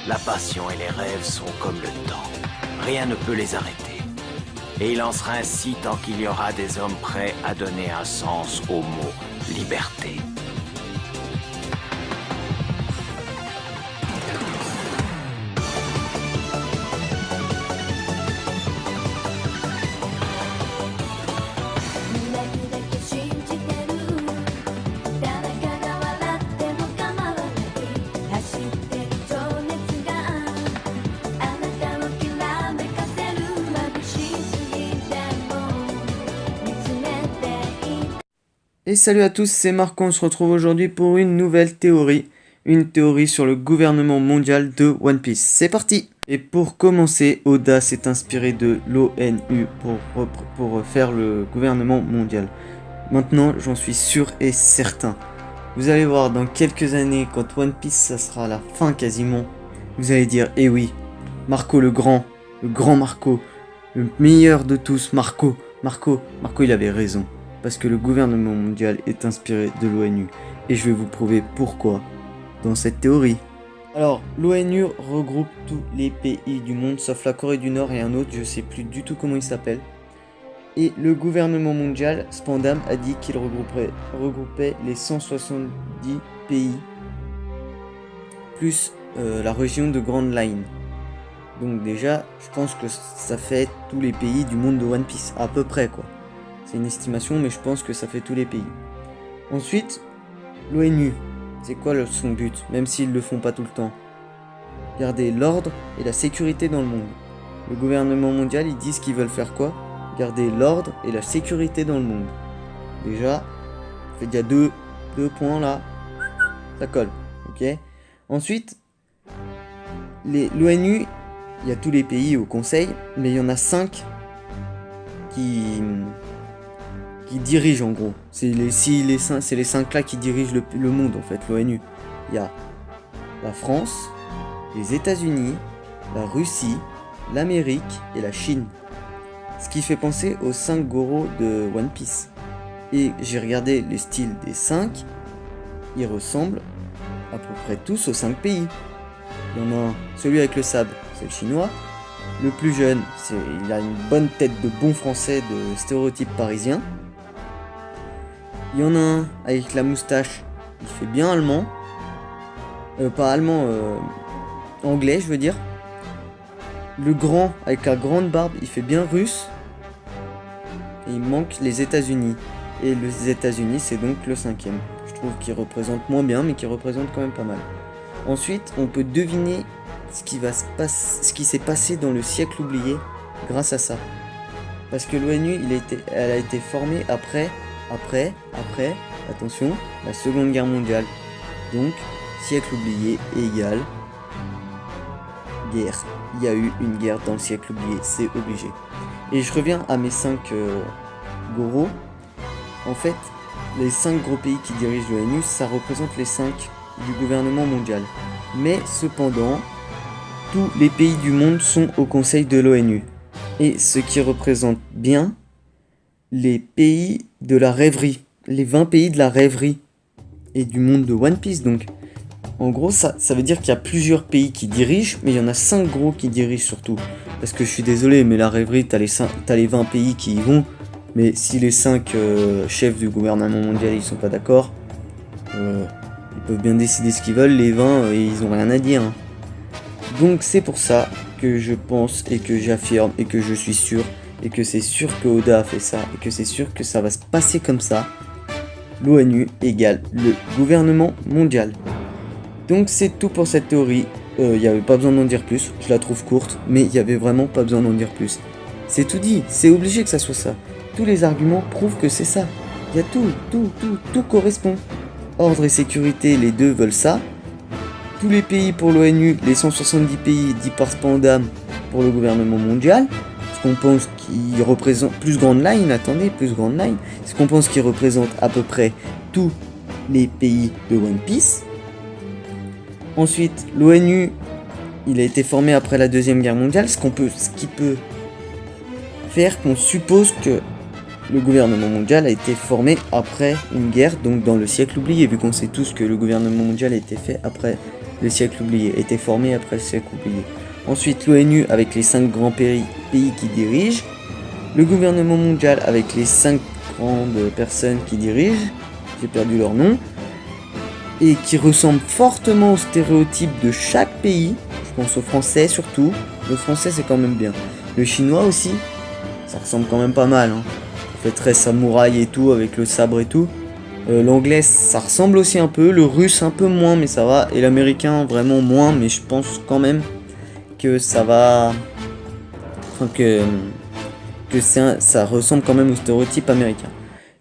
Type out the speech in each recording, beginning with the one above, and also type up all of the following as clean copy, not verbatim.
La passion et les rêves sont comme le temps. Rien ne peut les arrêter. Et il en sera ainsi tant qu'il y aura des hommes prêts à donner un sens au mot liberté. Et salut à tous, c'est Marc, on se retrouve aujourd'hui pour une nouvelle théorie. Une théorie sur le gouvernement mondial de One Piece. C'est parti! Et pour commencer, Oda s'est inspiré de l'ONU pour faire le gouvernement mondial. Maintenant, j'en suis sûr et certain. Vous allez voir, dans quelques années, quand One Piece, ça sera la fin quasiment, vous allez dire, eh oui, Marco le grand Marco, le meilleur de tous, Marco, il avait raison. Parce que le gouvernement mondial est inspiré de l'ONU. Et je vais vous prouver pourquoi dans cette théorie. Alors, l'ONU regroupe tous les pays du monde, sauf la Corée du Nord et un autre, je sais plus du tout comment il s'appelle. Et le gouvernement mondial, Spandam, a dit qu'il regroupait les 170 pays, plus la région de Grand Line. Donc déjà, je pense que ça fait tous les pays du monde de One Piece, à peu près quoi. C'est une estimation, mais je pense que ça fait tous les pays. Ensuite, l'ONU. C'est quoi son but, même s'ils le font pas tout le temps? Garder l'ordre et la sécurité dans le monde. Le gouvernement mondial, ils disent qu'ils veulent faire quoi? Garder l'ordre et la sécurité dans le monde. Déjà, ça fait déjà deux points là. Ça colle, ok? Ensuite, l'ONU, il y a tous les pays au conseil, mais il y en a 5 qui dirigent en gros. C'est les 5 là qui dirigent le monde en fait, l'ONU. Il y a la France, les États-Unis, la Russie, l'Amérique et la Chine. Ce qui fait penser aux 5 Goro de One Piece. Et j'ai regardé les styles des 5, ils ressemblent à peu près tous aux 5 pays. Il y en a un, celui avec le sable, c'est le chinois. Le plus jeune, il a une bonne tête de bon français de stéréotype parisien. Il y en a un avec la moustache, il fait bien allemand. Pas allemand, anglais je veux dire. Le grand avec la grande barbe, il fait bien russe. Et il manque les États-Unis. Et les États-Unis, c'est donc le 5e. Je trouve qu'il représente moins bien, mais qu'il représente quand même pas mal. Ensuite, on peut deviner ce qui s'est passé dans le siècle oublié grâce à ça. Parce que l'ONU, elle a été formée après, attention, la Seconde Guerre mondiale. Donc, siècle oublié égale guerre. Il y a eu une guerre dans le siècle oublié, c'est obligé. Et je reviens à mes 5 Goro. En fait, les 5 gros pays qui dirigent l'ONU, ça représente les 5 du gouvernement mondial. Mais cependant, tous les pays du monde sont au conseil de l'ONU. Et ce qui représente bien les pays de la rêverie. Les 20 pays de la rêverie. Et du monde de One Piece donc. En gros, ça veut dire qu'il y a plusieurs pays qui dirigent, mais il y en a 5 gros qui dirigent surtout. Parce que je suis désolé, mais la rêverie, t'as les 20 pays qui y vont. Mais si les 5 chefs du gouvernement mondial ils sont pas d'accord, ils peuvent bien décider ce qu'ils veulent, les 20 ils ont rien à dire. Hein. Donc c'est pour ça que je pense et que j'affirme et que je suis sûr et que c'est sûr que Oda a fait ça et que c'est sûr que ça va se passer comme ça. L'ONU égale le gouvernement mondial. Donc c'est tout pour cette théorie. Il n'y avait pas besoin d'en dire plus, je la trouve courte, mais il n'y avait vraiment pas besoin d'en dire plus. C'est tout dit, c'est obligé que ça soit ça. Tous les arguments prouvent que c'est ça. Il y a tout correspond. Ordre et sécurité, les deux veulent ça. Tous les pays pour l'ONU, les 170 pays dits par Spandam pour le gouvernement mondial. Ce qu'on pense qu'il représente plus Grand Line, attendez, plus Grand Line. Ce qu'on pense qu'il représente à peu près tous les pays de One Piece. Ensuite, l'ONU, il a été formé après la Deuxième Guerre mondiale, ce qui peut faire qu'on suppose que le gouvernement mondial a été formé après une guerre, donc dans le siècle oublié, vu qu'on sait tous que le gouvernement mondial a été fait après le siècle oublié, était formé après le siècle oublié. Ensuite, l'ONU avec les 5 grands pays qui dirigent. Le gouvernement mondial avec les 5 grandes personnes qui dirigent. J'ai perdu leur nom. Et qui ressemblent fortement aux stéréotypes de chaque pays. Je pense au français surtout. Le français c'est quand même bien. Le chinois aussi. Ça ressemble quand même pas mal. Hein. Ça fait très samouraï et tout avec le sabre et tout. L'anglais ça ressemble aussi un peu. Le russe un peu moins mais ça va. Et l'américain vraiment moins mais je pense quand même que ça va... Enfin que ça ressemble quand même au stéréotype américain.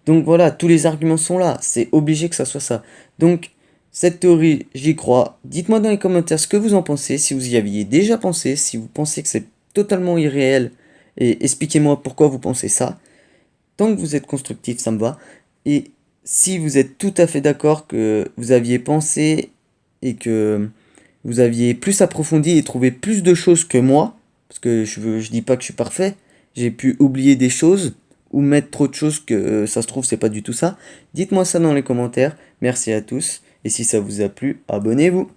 Donc voilà, tous les arguments sont là. C'est obligé que ça soit ça. Donc cette théorie, j'y crois. Dites-moi dans les commentaires ce que vous en pensez, si vous y aviez déjà pensé, si vous pensez que c'est totalement irréel, et expliquez-moi pourquoi vous pensez ça. Tant que vous êtes constructif, ça me va. Et si vous êtes tout à fait d'accord que vous aviez pensé et que vous aviez plus approfondi et trouvé plus de choses que moi, parce que je dis pas que je suis parfait, j'ai pu oublier des choses ou mettre trop de choses que ça se trouve c'est pas du tout ça. Dites-moi ça dans les commentaires. Merci à tous. Et si ça vous a plu, abonnez-vous.